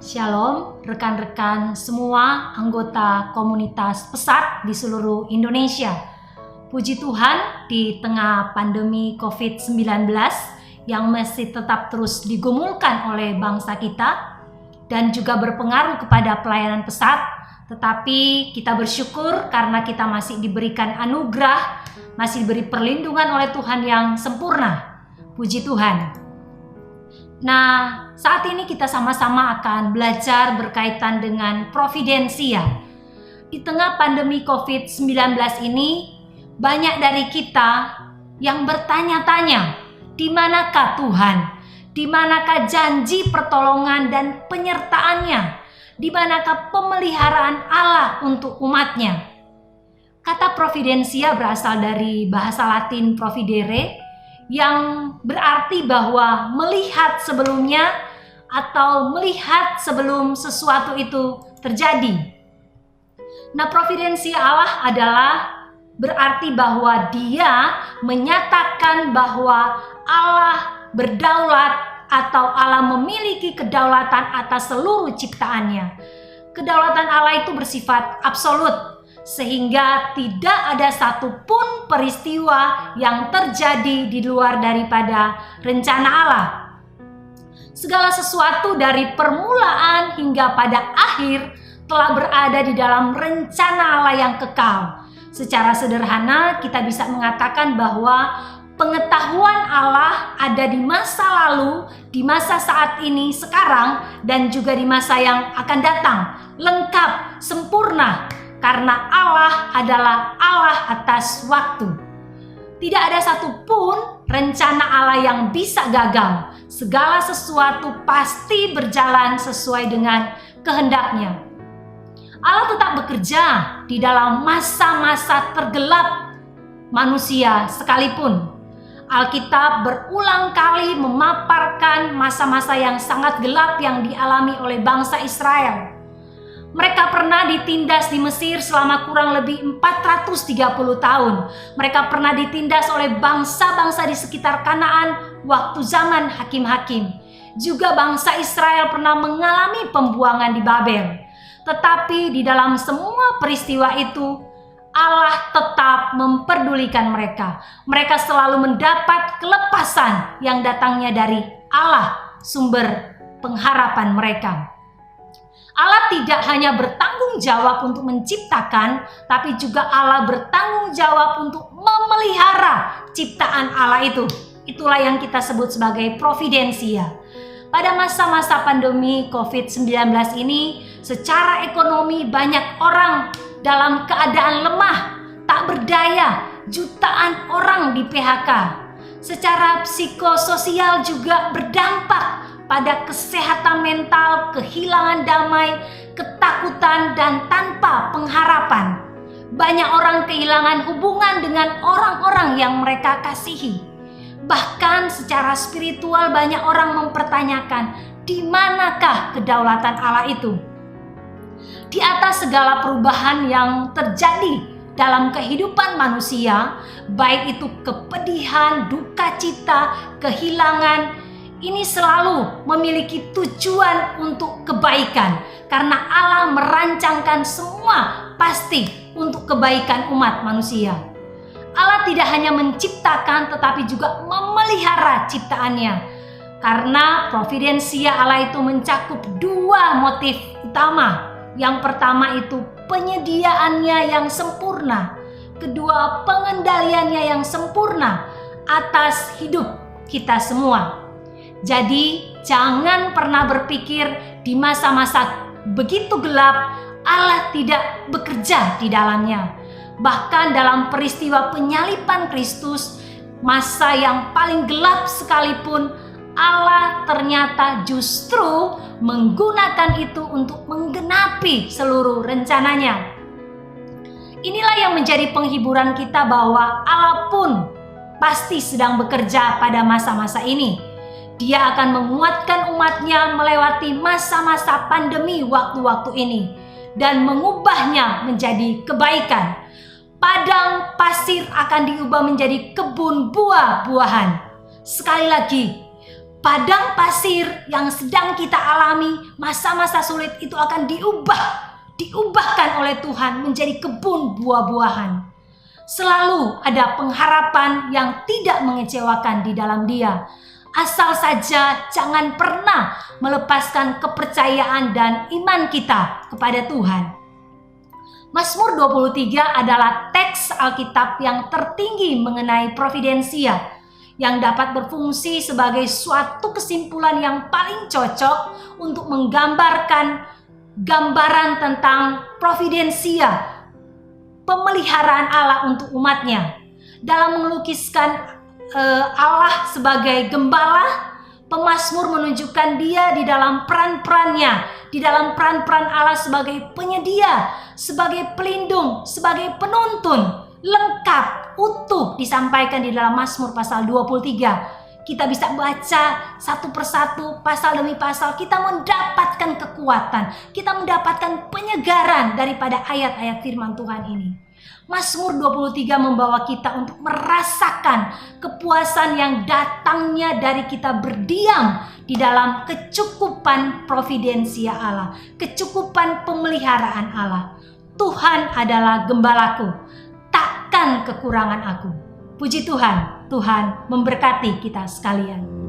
Shalom rekan-rekan semua anggota komunitas Pesat di seluruh Indonesia. Puji Tuhan, di tengah pandemi COVID-19 yang masih tetap terus digumulkan oleh bangsa kita dan juga berpengaruh kepada pelayanan Pesat, tetapi kita bersyukur karena kita masih diberikan anugerah, masih diberi perlindungan oleh Tuhan yang sempurna. Puji Tuhan. Nah, saat ini kita sama-sama akan belajar berkaitan dengan providensia. Di tengah pandemi COVID-19 ini, banyak dari kita yang bertanya-tanya, di manakah Tuhan? Di manakah janji pertolongan dan penyertaannya? Di manakah pemeliharaan Allah untuk umatnya? Kata providensia berasal dari bahasa Latin providere, yang berarti bahwa melihat sebelumnya atau melihat sebelum sesuatu itu terjadi. Nah, providensia Allah adalah berarti bahwa Dia menyatakan bahwa Allah berdaulat atau Allah memiliki kedaulatan atas seluruh ciptaannya. Kedaulatan Allah itu bersifat absolut, sehingga tidak ada satupun peristiwa yang terjadi di luar daripada rencana Allah. Segala sesuatu dari permulaan hingga pada akhir telah berada di dalam rencana Allah yang kekal. Secara sederhana kita bisa mengatakan bahwa pengetahuan Allah ada di masa lalu, di masa saat ini, sekarang, dan juga di masa yang akan datang. Lengkap, sempurna. Karena Allah adalah Allah atas waktu. Tidak ada satupun rencana Allah yang bisa gagal. Segala sesuatu pasti berjalan sesuai dengan kehendaknya. Allah tetap bekerja di dalam masa-masa tergelap manusia sekalipun. Alkitab berulang kali memaparkan masa-masa yang sangat gelap yang dialami oleh bangsa Israel. Mereka pernah ditindas di Mesir selama kurang lebih 430 tahun. Mereka pernah ditindas oleh bangsa-bangsa di sekitar Kanaan waktu zaman hakim-hakim. Juga bangsa Israel pernah mengalami pembuangan di Babel. Tetapi di dalam semua peristiwa itu, Allah tetap memperdulikan mereka. Mereka selalu mendapat kelepasan yang datangnya dari Allah, sumber pengharapan mereka. Allah tidak hanya bertanggung jawab untuk menciptakan, tapi juga Allah bertanggung jawab untuk memelihara ciptaan Allah itu. Itulah yang kita sebut sebagai providensia. Pada masa-masa pandemi COVID-19 ini, secara ekonomi banyak orang dalam keadaan lemah, tak berdaya, jutaan orang di PHK. Secara psikososial juga berdampak pada kesehatan mental, kehilangan damai, ketakutan, dan tanpa pengharapan. Banyak orang kehilangan hubungan dengan orang-orang yang mereka kasihi. Bahkan secara spiritual banyak orang mempertanyakan, di manakah kedaulatan Allah itu? Di atas segala perubahan yang terjadi dalam kehidupan manusia, baik itu kepedihan, duka cita, kehilangan, ini selalu memiliki tujuan untuk kebaikan, karena Allah merancangkan semua pasti untuk kebaikan umat manusia. Allah tidak hanya menciptakan tetapi juga memelihara ciptaannya, karena providensia Allah itu mencakup dua motif utama. Yang pertama itu penyediaannya yang sempurna, kedua pengendaliannya yang sempurna atas hidup kita semua. Jadi jangan pernah berpikir di masa-masa begitu gelap Allah tidak bekerja di dalamnya. Bahkan dalam peristiwa penyaliban Kristus, masa yang paling gelap sekalipun, Allah ternyata justru menggunakan itu untuk menggenapi seluruh rencananya. Inilah yang menjadi penghiburan kita bahwa Allah pun pasti sedang bekerja pada masa-masa ini. Dia akan menguatkan umatnya melewati masa-masa pandemi waktu-waktu ini dan mengubahnya menjadi kebaikan. Padang pasir akan diubah menjadi kebun buah-buahan. Sekali lagi, padang pasir yang sedang kita alami, masa-masa sulit itu akan diubahkan oleh Tuhan menjadi kebun buah-buahan. Selalu ada pengharapan yang tidak mengecewakan di dalam Dia. Asal saja jangan pernah melepaskan kepercayaan dan iman kita kepada Tuhan. Mazmur 23 adalah teks Alkitab yang tertinggi mengenai providensia, yang dapat berfungsi sebagai suatu kesimpulan yang paling cocok untuk menggambarkan gambaran tentang providensia, pemeliharaan Allah untuk umatnya. Dalam melukiskan Allah sebagai gembala, pemazmur menunjukkan Dia di dalam peran-perannya, di dalam peran-peran Allah sebagai penyedia, sebagai pelindung, sebagai penuntun, lengkap, utuh disampaikan di dalam Mazmur pasal 23. Kita bisa baca satu persatu, pasal demi pasal, kita mendapatkan kekuatan, kita mendapatkan penyegaran daripada ayat-ayat firman Tuhan ini. Mazmur 23 membawa kita untuk merasakan kepuasan yang datangnya dari kita berdiam di dalam kecukupan providensia Allah, kecukupan pemeliharaan Allah. Tuhan adalah gembalaku, takkan kekurangan aku. Puji Tuhan, Tuhan memberkati kita sekalian.